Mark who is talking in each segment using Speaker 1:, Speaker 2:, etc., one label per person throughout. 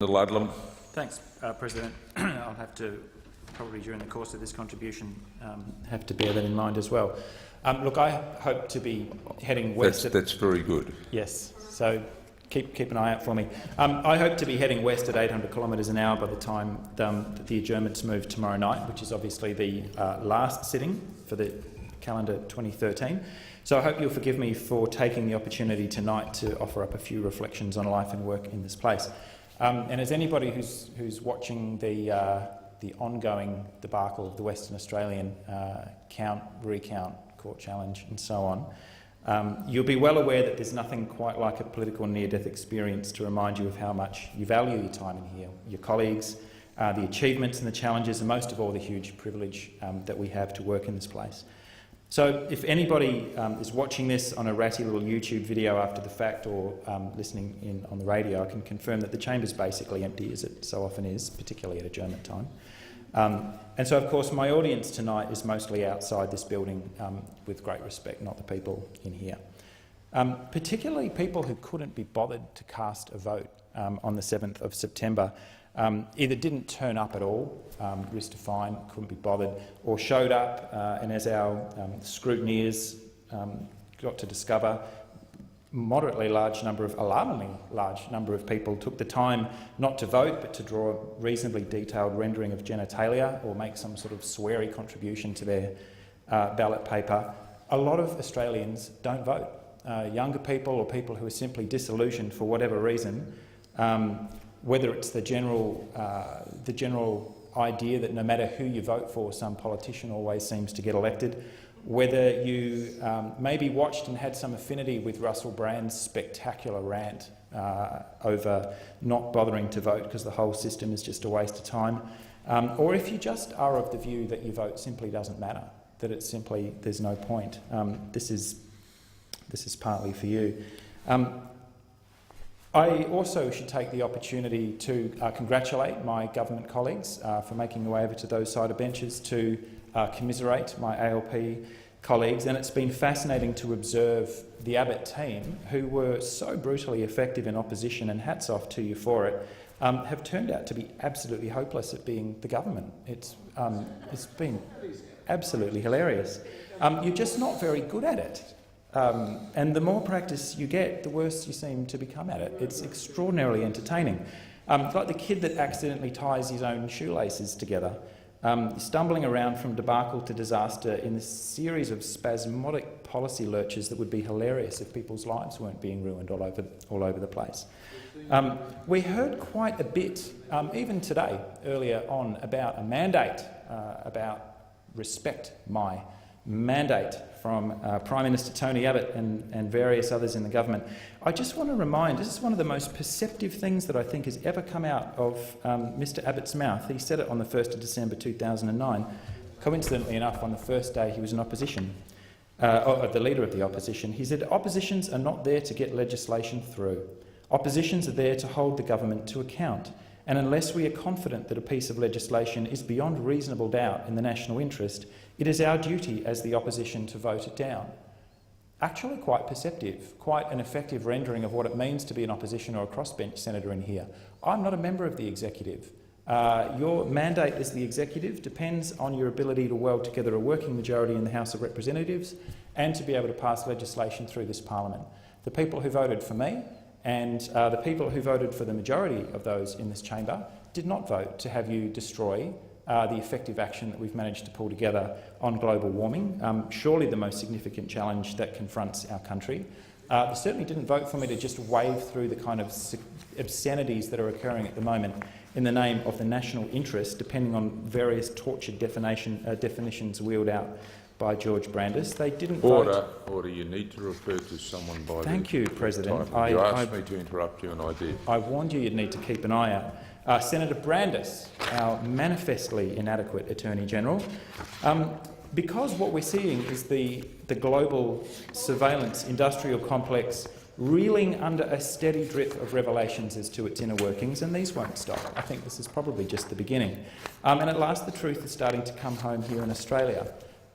Speaker 1: Ludlam.
Speaker 2: Thanks, President. I'll have to, probably during the course of this contribution, have to bear that in mind as well. Look, I hope to be heading west.
Speaker 1: That's very good.
Speaker 2: Yes, so keep an eye out for me. I hope to be heading west at 800 kilometres an hour by the time that the adjournments move tomorrow night, which is obviously the last sitting for the calendar 2013. So I hope you'll forgive me for taking the opportunity tonight to offer up a few reflections on life and work in this place. And as anybody who's watching the ongoing debacle of the Western Australian count, recount, court challenge and so on, you'll be well aware that there's nothing quite like a political near-death experience to remind you of how much you value your time in here, your colleagues, the achievements and the challenges, and most of all the huge privilege that we have to work in this place. So if anybody is watching this on a ratty little YouTube video after the fact, or listening in on the radio, I can confirm that the chamber's basically empty, as it so often is, particularly at adjournment time. And so, of course, my audience tonight is mostly outside this building, with great respect, not the people in here. Particularly people who couldn't be bothered to cast a vote on the 7th of September. Either didn't turn up at all, risked a fine, couldn't be bothered, or showed up and, as our scrutineers got to discover, alarmingly large number of people took the time not to vote but to draw a reasonably detailed rendering of genitalia or make some sort of sweary contribution to their ballot paper. A lot of Australians don't vote. Younger people or people who are simply disillusioned for whatever reason, whether it's the general idea that no matter who you vote for, some politician always seems to get elected, whether you maybe watched and had some affinity with Russell Brand's spectacular rant over not bothering to vote because the whole system is just a waste of time, or if you just are of the view that your vote simply doesn't matter, that it's simply there's no point. This is partly for you. I also should take the opportunity to congratulate my government colleagues for making their way over to those side of benches to commiserate my ALP colleagues, and it's been fascinating to observe the Abbott team, who were so brutally effective in opposition, and hats off to you for it, have turned out to be absolutely hopeless at being the government. It's been absolutely hilarious. You're just not very good at it. And the more practice you get, the worse you seem to become at it. It's extraordinarily entertaining. It's like the kid that accidentally ties his own shoelaces together, stumbling around from debacle to disaster in this series of spasmodic policy lurches that would be hilarious if people's lives weren't being ruined all over the place. We heard quite a bit, even today, earlier on, about a mandate, about respect my mandate from Prime Minister Tony Abbott and various others in the government. I just want to remind, this is one of the most perceptive things that I think has ever come out of Mr Abbott's mouth. He said it on the 1st of December 2009, coincidentally enough on the first day he was in opposition, the leader of the opposition. He said, "Oppositions are not there to get legislation through. Oppositions are there to hold the government to account. And unless we are confident that a piece of legislation is beyond reasonable doubt in the national interest, it is our duty as the opposition to vote it down." Actually quite perceptive, quite an effective rendering of what it means to be an opposition or a crossbench senator in here. I'm not a member of the executive. Your mandate as the executive depends on your ability to weld together a working majority in the House of Representatives and to be able to pass legislation through this parliament. The people who voted for me and the people who voted for the majority of those in this chamber did not vote to have you destroy the effective action that we've managed to pull together on global warming, surely the most significant challenge that confronts our country. They certainly didn't vote for me to just wave through the kind of obscenities that are occurring at the moment in the name of the national interest, depending on various tortured definitions wheeled out by George Brandis. They didn't vote.
Speaker 1: Order. You need to refer to someone by
Speaker 2: Thank you, President.
Speaker 1: You asked me to interrupt you, and I did.
Speaker 2: I warned you you'd need to keep an eye out. Senator Brandis, our manifestly inadequate Attorney-General, because what we're seeing is the global surveillance industrial complex reeling under a steady drip of revelations as to its inner workings, and these won't stop. I think this is probably just the beginning. And at last the truth is starting to come home here in Australia.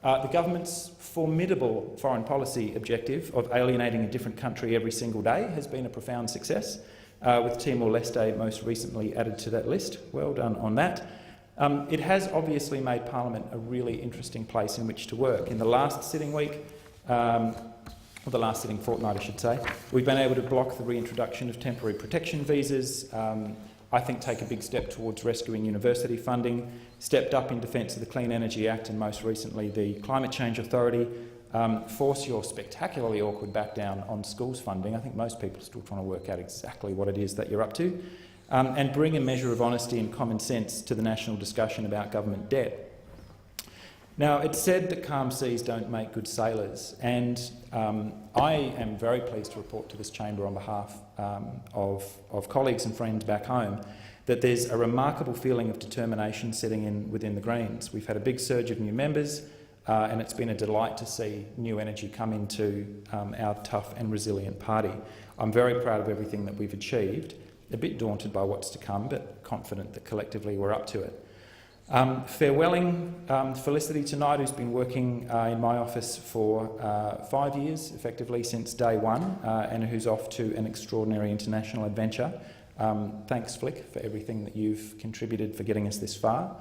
Speaker 2: The government's formidable foreign policy objective of alienating a different country every single day has been a profound success. with Timor-Leste most recently added to that list. Well done on that. It has obviously made Parliament a really interesting place in which to work. In the last sitting week, or the last sitting fortnight, I should say, we've been able to block the reintroduction of temporary protection visas, I think take a big step towards rescuing university funding, stepped up in defence of the Clean Energy Act and most recently the Climate Change Authority, force your spectacularly awkward back down on schools funding. I think most people are still trying to work out exactly what it is that you're up to, and bring a measure of honesty and common sense to the national discussion about government debt. Now, it's said that calm seas don't make good sailors, and I am very pleased to report to this chamber on behalf of colleagues and friends back home that there's a remarkable feeling of determination setting in within the Greens. We've had a big surge of new members, and it's been a delight to see new energy come into our tough and resilient party. I'm very proud of everything that we've achieved, a bit daunted by what's to come, but confident that collectively we're up to it. Farewelling Felicity tonight, who's been working in my office for 5 years, effectively since day one, and who's off to an extraordinary international adventure. Thanks, Flick, for everything that you've contributed for getting us this far.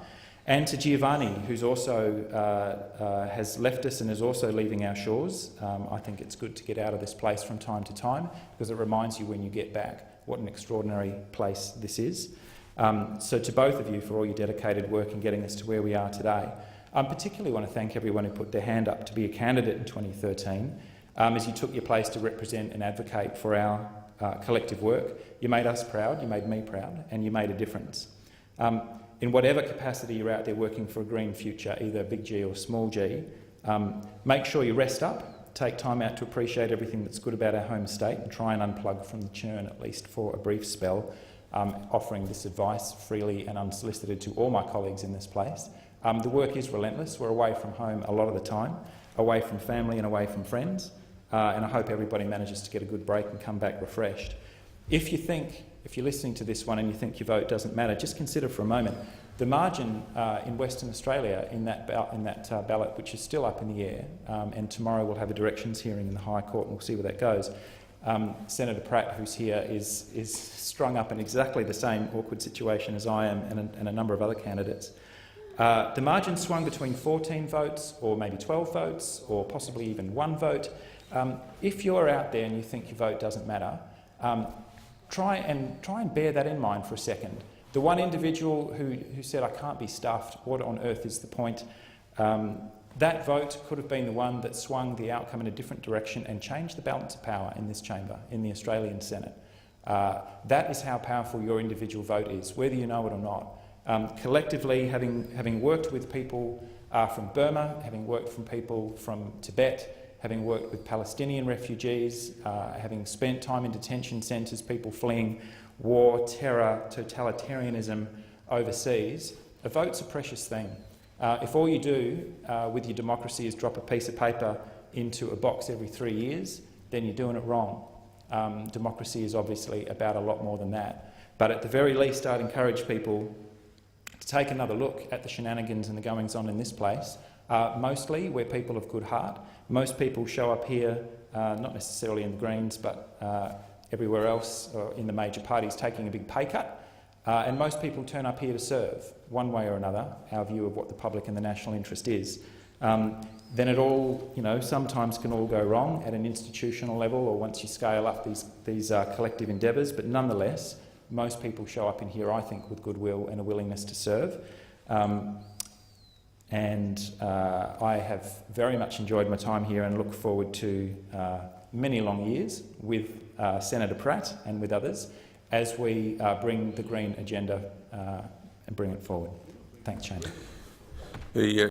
Speaker 2: And to Giovanni, who's also has left us and is also leaving our shores. I think it's good to get out of this place from time to time because it reminds you when you get back what an extraordinary place this is. So to both of you for all your dedicated work in getting us to where we are today. I particularly want to thank everyone who put their hand up to be a candidate in 2013 as you took your place to represent and advocate for our collective work. You made us proud, you made me proud, and you made a difference. In whatever capacity you're out there working for a green future, either big G or small g, make sure you rest up, take time out to appreciate everything that's good about our home state and try and unplug from the churn at least for a brief spell. Offering this advice freely and unsolicited to all my colleagues in this place. The work is relentless. We're away from home a lot of the time, away from family and away from friends, and I hope everybody manages to get a good break and come back refreshed. If you're listening to this one and you think your vote doesn't matter, just consider for a moment the margin in Western Australia in that ballot, which is still up in the air, and tomorrow we'll have a directions hearing in the High Court and we'll see where that goes. Senator Pratt, who's here, is strung up in exactly the same awkward situation as I am and a number of other candidates. The margin swung between 14 votes or maybe 12 votes or possibly even 1 vote. If you're out there and you think your vote doesn't matter, try and bear that in mind for a second. The one individual who said, "I can't be stuffed, what on earth is the point?" That vote could have been the one that swung the outcome in a different direction and changed the balance of power in this chamber, in the Australian Senate. That is how powerful your individual vote is, whether you know it or not. Collectively, having worked with people from Burma, having worked from people from Tibet, having worked with Palestinian refugees, having spent time in detention centres, people fleeing war, terror, totalitarianism overseas, a vote's a precious thing. If all you do with your democracy is drop a piece of paper into a box every 3 years, then you're doing it wrong. Democracy is obviously about a lot more than that. But at the very least, I'd encourage people to take another look at the shenanigans and the goings-on in this place. Mostly we're people of good heart. Most people show up here, not necessarily in the Greens, but everywhere else in the major parties taking a big pay cut. And most people turn up here to serve, one way or another, our view of what the public and the national interest is. Then it all, sometimes can all go wrong at an institutional level or once you scale up these collective endeavours, but nonetheless, most people show up in here, I think, with goodwill and a willingness to serve. I have very much enjoyed my time here and look forward to many long years with Senator Pratt and with others as we bring the Green agenda and bring it forward. Thanks, Chamber.